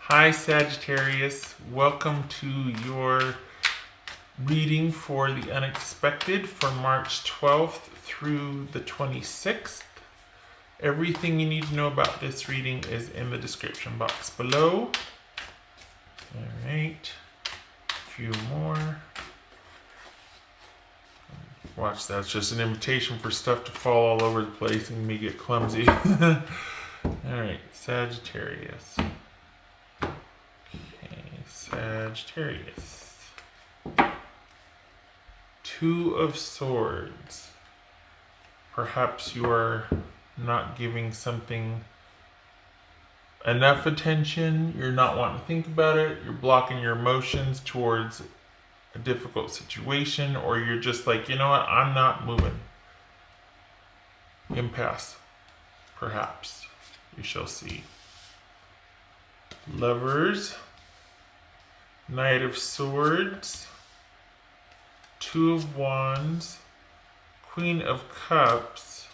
Hi Sagittarius, welcome to your reading for the unexpected for March 12th through the 26th. Everything you need to know about this reading is in the description box below. Alright, a few more. Watch, that's just an invitation for stuff to fall all over the place and me get clumsy. Alright, Sagittarius. Sagittarius. Two of Swords. Perhaps you are not giving something enough attention. You're not wanting to think about it. You're blocking your emotions towards a difficult situation, or you're just like, you know what, I'm not moving. Impasse. Perhaps. You shall see. Lovers. Knight of Swords, Two of Wands, Queen of Cups,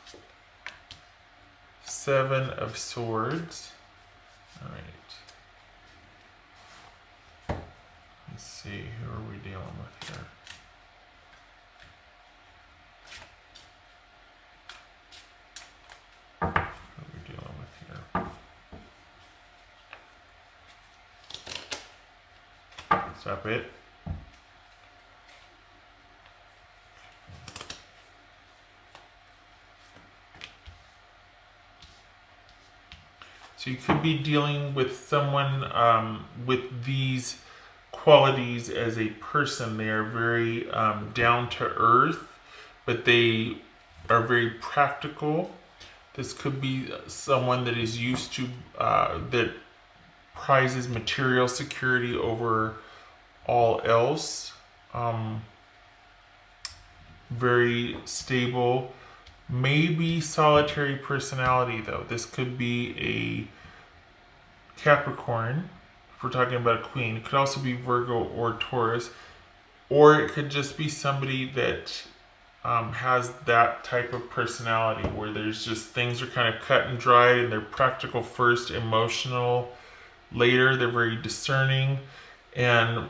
Seven of Swords. All right. Let's see, who are we dealing with here? Who are we dealing with here? Stop it. So you could be dealing with someone with these qualities as a person. They are very down to earth, but they are very practical. This could be someone that is used to, that prizes material security over all else. Very stable, maybe solitary personality though. This could be a Capricorn if we're talking about a queen. It could also be Virgo or Taurus, or it could just be somebody that has that type of personality where there's just things are kind of cut and dried and they're practical first, emotional later. They're very discerning, and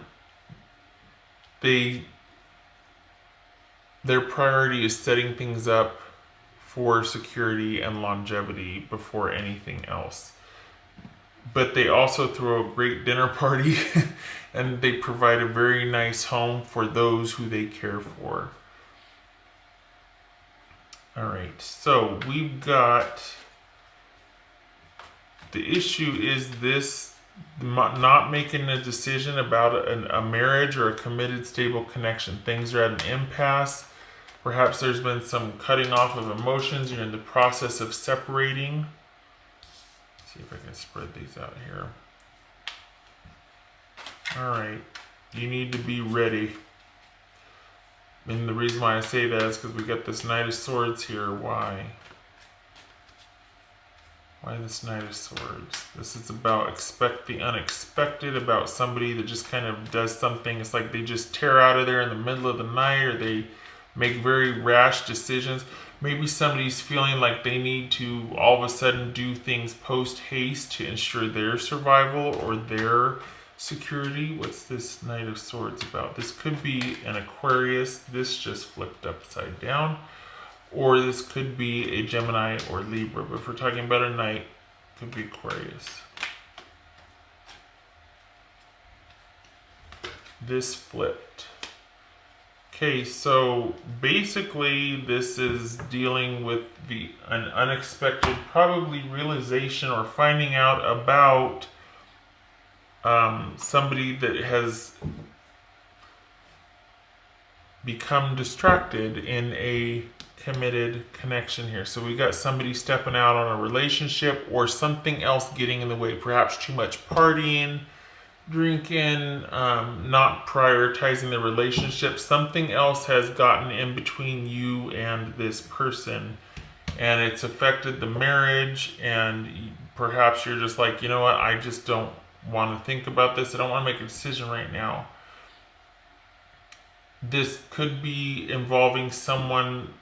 their priority is setting things up for security and longevity before anything else. But they also throw a great dinner party and they provide a very nice home for those who they care for. All right, so we've got, the issue is this, not making a decision about a marriage or a committed, stable connection. Things are at an impasse. Perhaps there's been some cutting off of emotions. You're in the process of separating. Let's see if I can spread these out here. All right, you need to be ready. And the reason why I say that is because we got this Knight of Swords here. Why? Why this Knight of Swords? This is about expect the unexpected, about somebody that just kind of does something. It's like they just tear out of there in the middle of the night, or they make very rash decisions. Maybe somebody's feeling like they need to all of a sudden do things post haste to ensure their survival or their security. What's this Knight of Swords about? This could be an Aquarius. This just flipped upside down. Or this could be a Gemini or Libra. But if we're talking about a Knight, it could be Aquarius. This flipped. Okay, so basically this is dealing with an unexpected, probably realization or finding out about somebody that has become distracted in a committed connection here. So we got somebody stepping out on a relationship, or something else getting in the way. Perhaps too much partying, drinking, not prioritizing the relationship. Something else has gotten in between you and this person, and it's affected the marriage. And perhaps you're just like, you know what, I just don't want to think about this. I don't want to make a decision right now. This could be involving someone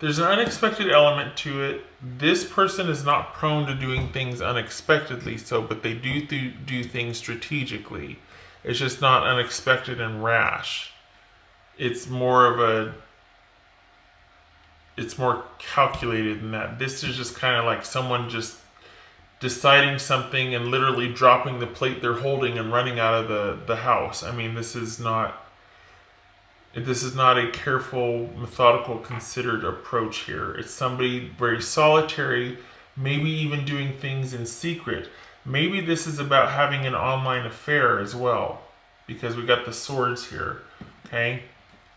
there's an unexpected element to it. This person is not prone to doing things unexpectedly, but they do things strategically. It's just not unexpected and rash. It's more calculated than that. This is just kind of like someone just deciding something and literally dropping the plate they're holding and running out of the house. I mean, this is not a careful, methodical, considered approach here. It's somebody very solitary, maybe even doing things in secret. Maybe this is about having an online affair as well, because we got the swords here. Okay,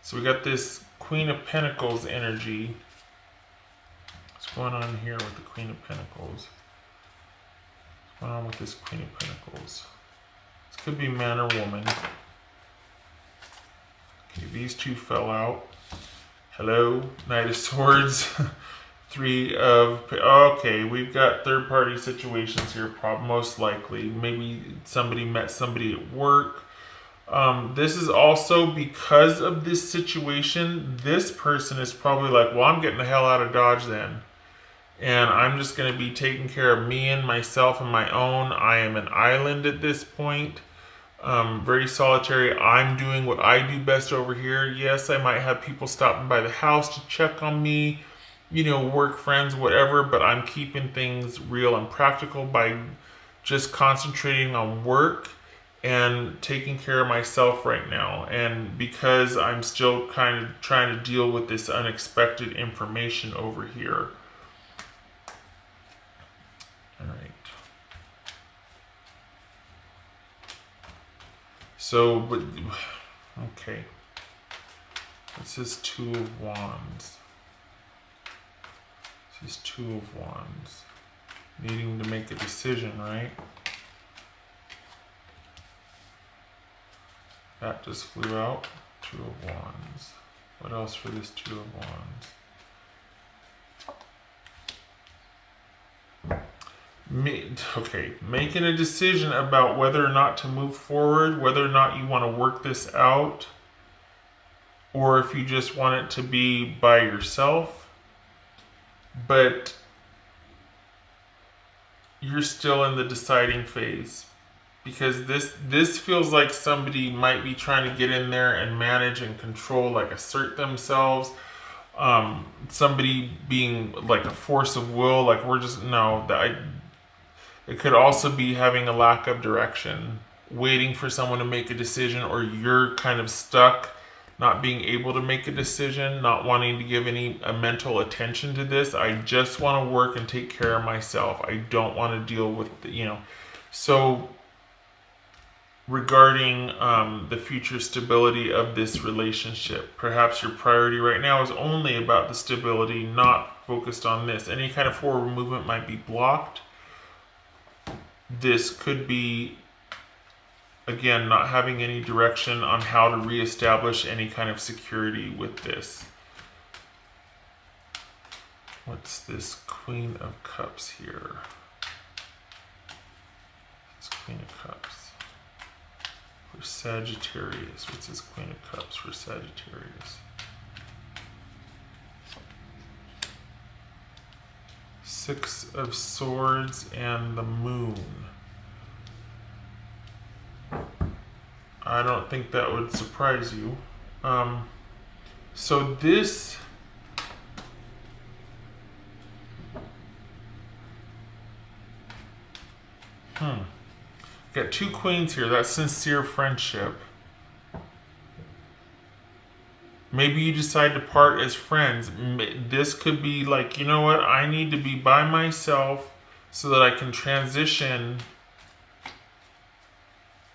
so we got this Queen of Pentacles energy. What's going on here with the Queen of Pentacles? What's going on with this Queen of Pentacles? This could be man or woman. Okay, these two fell out. Hello, Knight of Swords. Three of... Okay, we've got third-party situations here, most likely. Maybe somebody met somebody at work. This is also because of this situation, this person is probably like, well, I'm getting the hell out of Dodge then. And I'm just going to be taking care of me and myself and my own. I am an island at this point. Very solitary. I'm doing what I do best over here. Yes, I might have people stopping by the house to check on me, you know, work friends, whatever, but I'm keeping things real and practical by just concentrating on work and taking care of myself right now. And because I'm still kind of trying to deal with this unexpected information over here. All right. So, but, okay. This is Two of Wands. This is Two of Wands. Needing to make a decision, right? That just flew out. Two of Wands. What else for this Two of Wands? Okay, making a decision about whether or not to move forward, whether or not you want to work this out, or if you just want it to be by yourself, but you're still in the deciding phase, because this feels like somebody might be trying to get in there and manage and control, like assert themselves. Somebody being like a force of will, like we're just, no, it could also be having a lack of direction, waiting for someone to make a decision, or you're kind of stuck, not being able to make a decision, not wanting to give any mental attention to this. I just want to work and take care of myself. I don't want to deal with, So regarding the future stability of this relationship, perhaps your priority right now is only about the stability, not focused on this. Any kind of forward movement might be blocked. This could be, again, not having any direction on how to reestablish any kind of security with this. What's this Queen of Cups here? It's Queen of Cups. For Sagittarius. What's this Queen of Cups for Sagittarius? Six of Swords and the Moon. I don't think that would surprise you. So this... Got two queens here. That's sincere friendship. Maybe you decide to part as friends. This could be like, you know what? I need to be by myself so that I can transition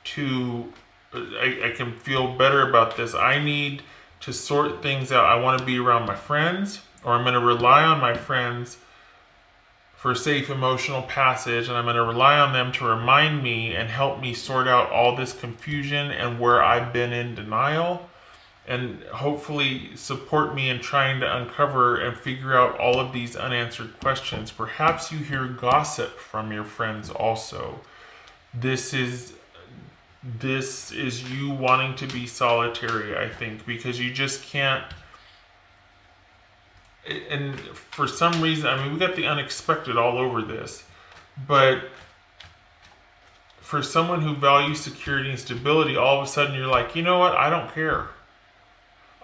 to... I can feel better about this. I need to sort things out. I want to be around my friends, or I'm going to rely on my friends for safe emotional passage, and I'm going to rely on them to remind me and help me sort out all this confusion and where I've been in denial, and hopefully support me in trying to uncover and figure out all of these unanswered questions. Perhaps you hear gossip from your friends also. This is you wanting to be solitary, I think, because you just can't and for some reason, I mean, we got the unexpected all over this, but for someone who values security and stability, all of a sudden you're like, you know what? I don't care.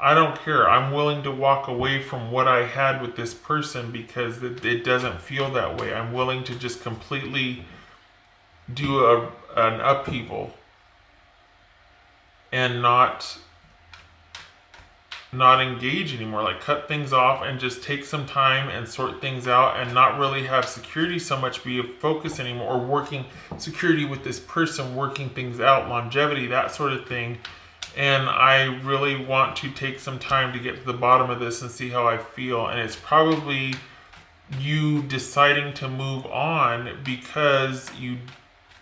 I don't care. I'm willing to walk away from what I had with this person because it doesn't feel that way. I'm willing to just completely do an upheaval and not engage anymore, like cut things off and just take some time and sort things out and not really have security so much be a focus anymore, or working security with this person, working things out, longevity, that sort of thing. And I really want to take some time to get to the bottom of this and see how I feel. And it's probably you deciding to move on because you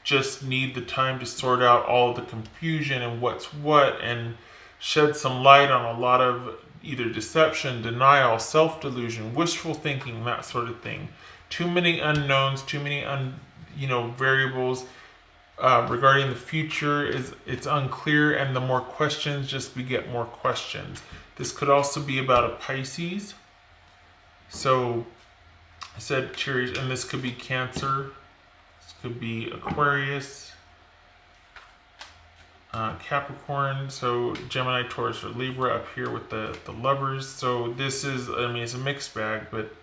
just need the time to sort out all of the confusion and what's what, and shed some light on a lot of either deception, denial, self-delusion, wishful thinking, that sort of thing. Too many unknowns, too many variables regarding the future. It's unclear, and the more questions just beget more questions. This could also be about a Pisces. So Sagittarius, and this could be Cancer. This could be Aquarius. Capricorn, so Gemini, Taurus, or Libra up here with the lovers. So this is, I mean, it's a mixed bag, but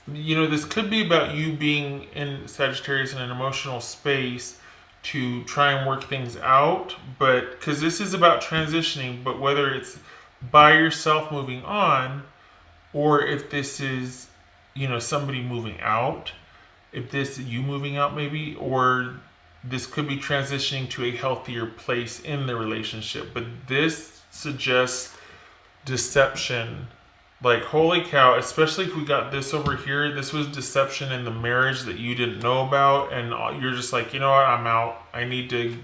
you know, this could be about you being in Sagittarius in an emotional space to try and work things out, but because this is about transitioning, but whether it's by yourself moving on, or if this is, you know, somebody moving out, if this you moving out maybe, or this could be transitioning to a healthier place in the relationship. But this suggests deception. Like, holy cow, especially if we got this over here, this was deception in the marriage that you didn't know about, and you're just like, you know what, I'm out. I need to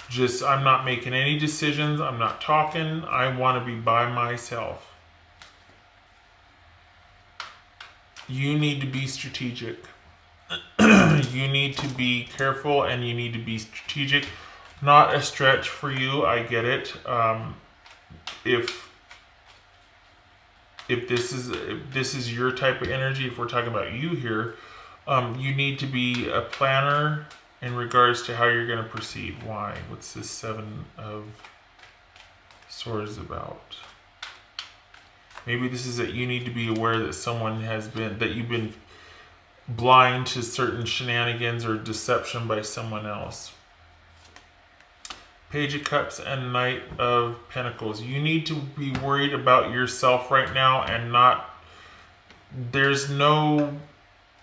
just, I'm not making any decisions. I'm not talking. I want to be by myself. You need to be strategic. You need to be careful, and you need to be strategic. Not a stretch for you, I get it. If this is your type of energy, if we're talking about you here, you need to be a planner in regards to how you're going to proceed. Why? What's this Seven of Swords about? Maybe this is that you need to be aware that someone has been, that you've been blind to certain shenanigans or deception by someone else. Page of Cups and Knight of Pentacles. You need to be worried about yourself right now, and not, there's no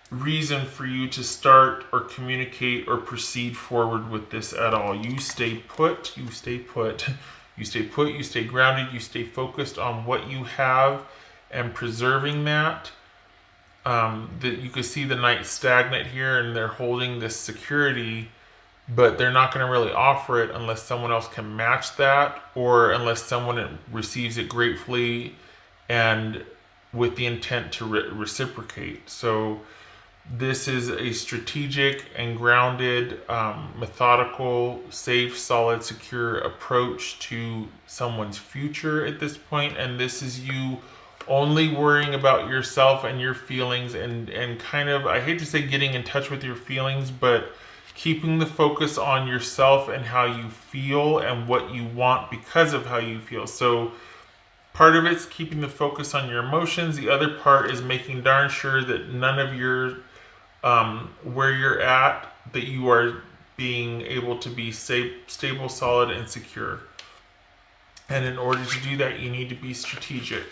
reason for you to start or communicate or proceed forward with this at all. You stay put, you stay put, you stay put, you stay grounded, you stay focused on what you have and preserving that. That you can see the Knight stagnant here, and they're holding this security, but they're not going to really offer it unless someone else can match that, or unless someone receives it gratefully and with the intent to reciprocate. So this is a strategic and grounded, methodical, safe, solid, secure approach to someone's future at this point, and this is you only worrying about yourself and your feelings, and kind of, I hate to say getting in touch with your feelings, but keeping the focus on yourself and how you feel and what you want because of how you feel. So part of it's keeping the focus on your emotions. The other part is making darn sure that none of your, where you're at, that you are being able to be safe, stable, solid, and secure. And in order to do that, you need to be strategic.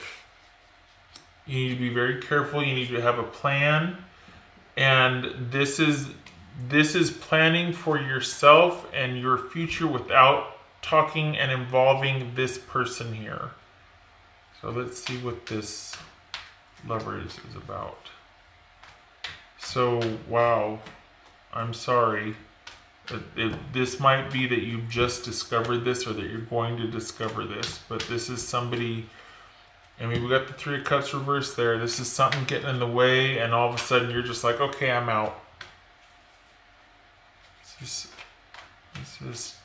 You need to be very careful. You need to have a plan. And this is planning for yourself and your future without talking and involving this person here. So let's see what this Lovers is about. So, wow, I'm sorry. This might be that you've just discovered this, or that you're going to discover this, but this is somebody. I mean, we got the Three of Cups reversed there. This is something getting in the way, and all of a sudden you're just like, okay, I'm out. This is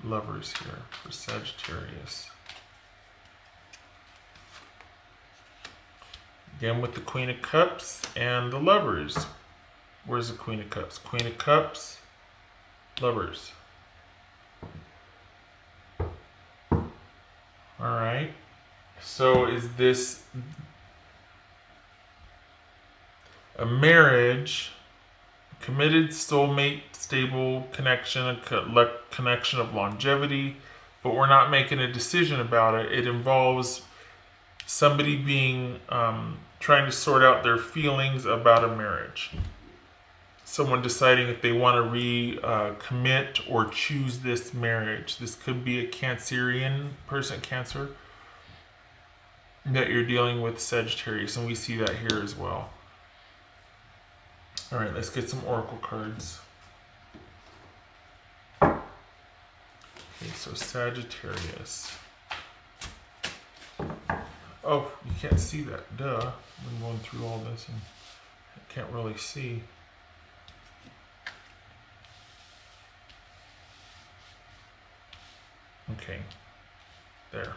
Lovers here for Sagittarius. Again with the Queen of Cups and the Lovers. Where's the Queen of Cups? Queen of Cups, Lovers. Alright. So is this a marriage, committed, soulmate, stable connection, a connection of longevity, but we're not making a decision about it. It involves somebody being trying to sort out their feelings about a marriage. Someone deciding if they want to recommit or choose this marriage. This could be a Cancerian person, Cancer, that you're dealing with, Sagittarius, and we see that here as well. All right, let's get some oracle cards. Okay, so Sagittarius. Oh, you can't see that. Duh. I'm going through all this and I can't really see. Okay. There.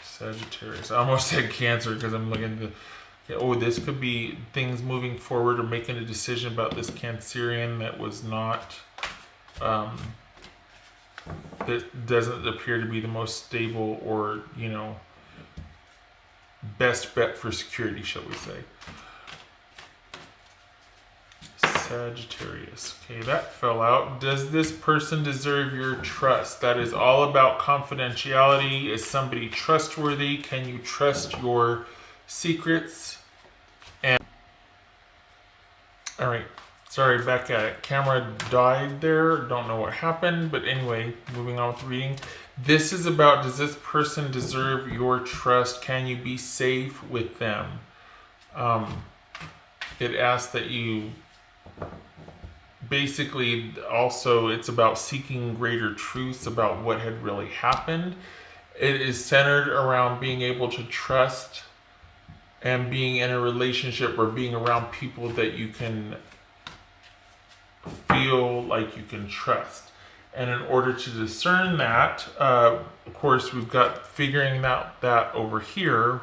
Sagittarius. I almost said Cancer because I'm looking at the... Oh, this could be things moving forward or making a decision about this Cancerian that was not... that doesn't appear to be the most stable or, you know, best bet for security, shall we say. Sagittarius. Okay, that fell out. Does this person deserve your trust? That is all about confidentiality. Is somebody trustworthy? Can you trust your secrets? And all right, sorry, back at it. Camera died there. Don't know what happened, but anyway, moving on with the reading. This is about, does this person deserve your trust? Can you be safe with them? It asks that you... Basically, also, it's about seeking greater truths about what had really happened. It is centered around being able to trust and being in a relationship or being around people that you can feel like you can trust. And in order to discern that, of course, we've got figuring out that over here,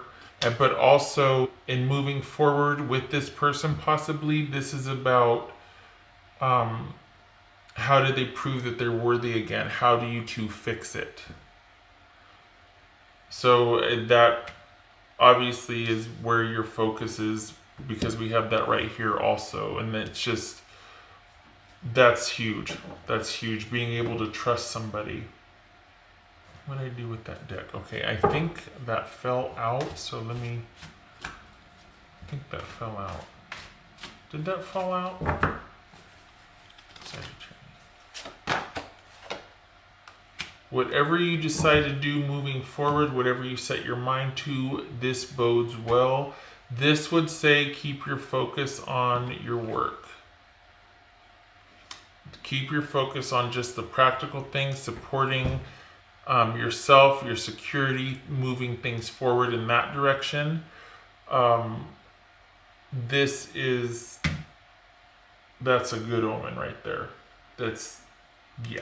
but also in moving forward with this person, possibly, this is about how do they prove that they're worthy again? How do you two fix it? So that obviously is where your focus is, because we have that right here also. And it's just, that's huge. That's huge. Being able to trust somebody. What did I do with that deck? Okay, I think that fell out. So let me, I think that fell out. Did that fall out? Whatever you decide to do moving forward, whatever you set your mind to, this bodes well. This would say keep your focus on your work. Keep your focus on just the practical things, supporting yourself, your security, moving things forward in that direction. That's a good omen right there. That's, yeah,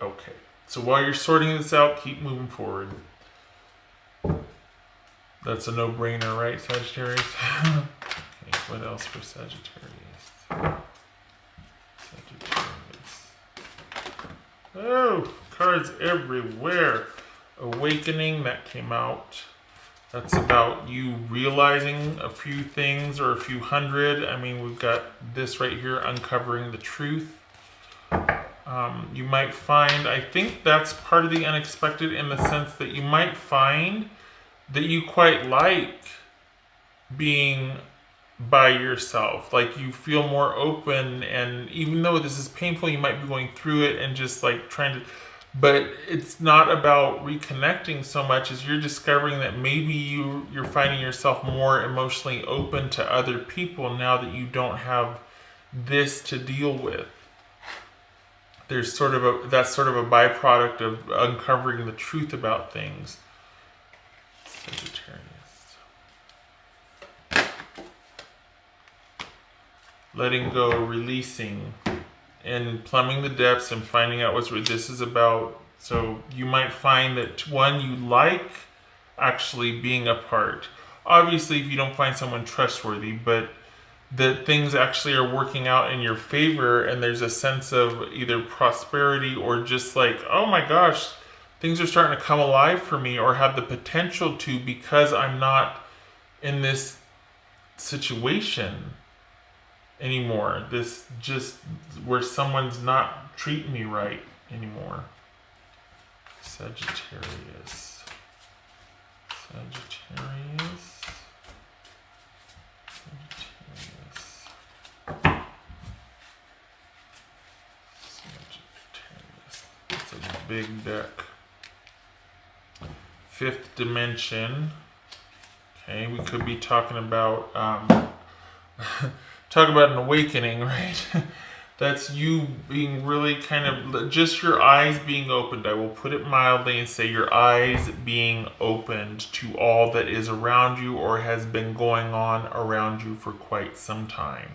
okay. So while you're sorting this out, keep moving forward. That's a no-brainer, right, Sagittarius? Okay, what else for Sagittarius? Oh, cards everywhere. Awakening, that came out. That's about you realizing a few things or a few hundred. I mean, we've got this right here, uncovering the truth. You might find, I think that's part of the unexpected, in the sense that you might find that you quite like being by yourself. Like, you feel more open, and even though this is painful, you might be going through it and just like trying to, but it's not about reconnecting so much as you're discovering that maybe you're finding yourself more emotionally open to other people now that you don't have this to deal with. There's that's sort of a byproduct of uncovering the truth about things. Sagittarius. Letting go, releasing, and plumbing the depths and finding out what's real. This is about So you might find that one, you like actually being apart. Obviously, if you don't find someone trustworthy, but that things actually are working out in your favor, and there's a sense of either prosperity or just like, oh my gosh, things are starting to come alive for me or have the potential to, because I'm not in this situation anymore. This just where someone's not treating me right anymore. Sagittarius. Sagittarius. Sagittarius. Sagittarius. It's a big deck. Fifth dimension. Okay, we could be talking about talk about an awakening, right? That's you being really kind of just your eyes being opened. I will put it mildly and say your eyes being opened to all that is around you or has been going on around you for quite some time.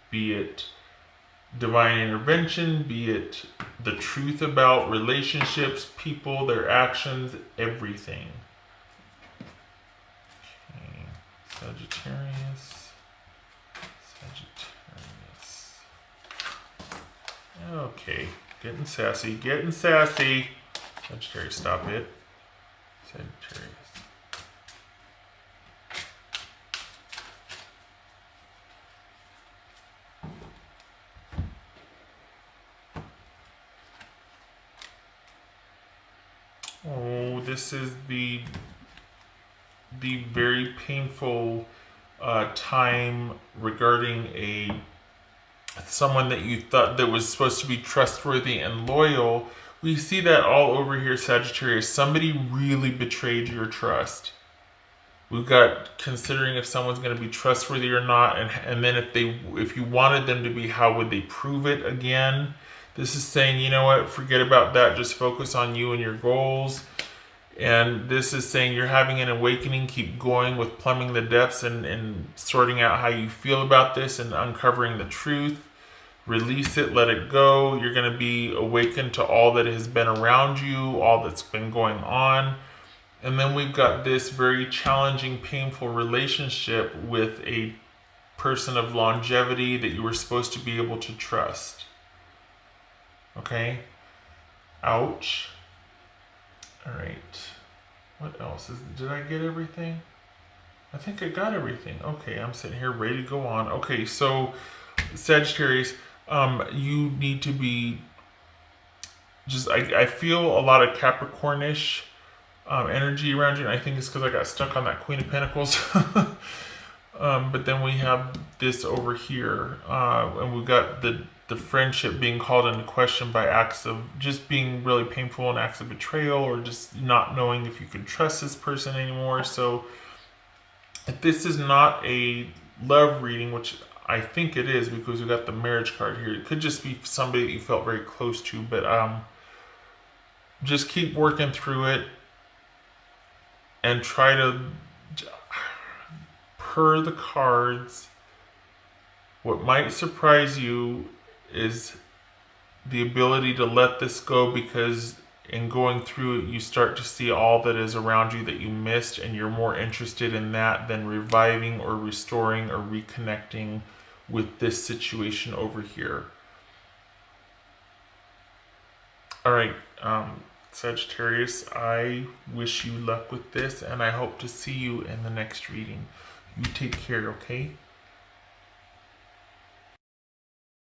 Be it divine intervention, be it the truth about relationships, people, their actions, everything. Okay, Sagittarius. Sagittarius. Okay, getting sassy, getting sassy. Sagittarius, stop it. Sagittarius. Oh, this is the very painful time regarding someone that you thought that was supposed to be trustworthy and loyal. We see that all over here, Sagittarius. Somebody really betrayed your trust. We've got considering if someone's going to be trustworthy or not, and then if you wanted them to be, how would they prove it again? This is saying, you know what, forget about that, just focus on you and your goals. And this is saying you're having an awakening, keep going with plumbing the depths and sorting out how you feel about this and uncovering the truth. Release it, let it go. You're going to be awakened to all that has been around you, all that's been going on. And then we've got this very challenging, painful relationship with a person of longevity that you were supposed to be able to trust. Okay? Ouch. All right. What else? Did I get everything? I think I got everything. Okay, I'm sitting here ready to go on. Okay, so Sagittarius, you need to be just, I feel a lot of Capricornish energy around you. And I think it's because I got stuck on that Queen of Pentacles. But then we have this over here, and we've got the friendship being called into question by acts of just being really painful and acts of betrayal, or just not knowing if you can trust this person anymore. So if this is not a love reading, which I think it is because we got the marriage card here, it could just be somebody that you felt very close to, but just keep working through it and try to, per the cards, what might surprise you is the ability to let this go, because in going through it, you start to see all that is around you that you missed, and you're more interested in that than reviving or restoring or reconnecting with this situation over here. All right, Sagittarius, I wish you luck with this, and I hope to see you in the next reading. You take care, okay?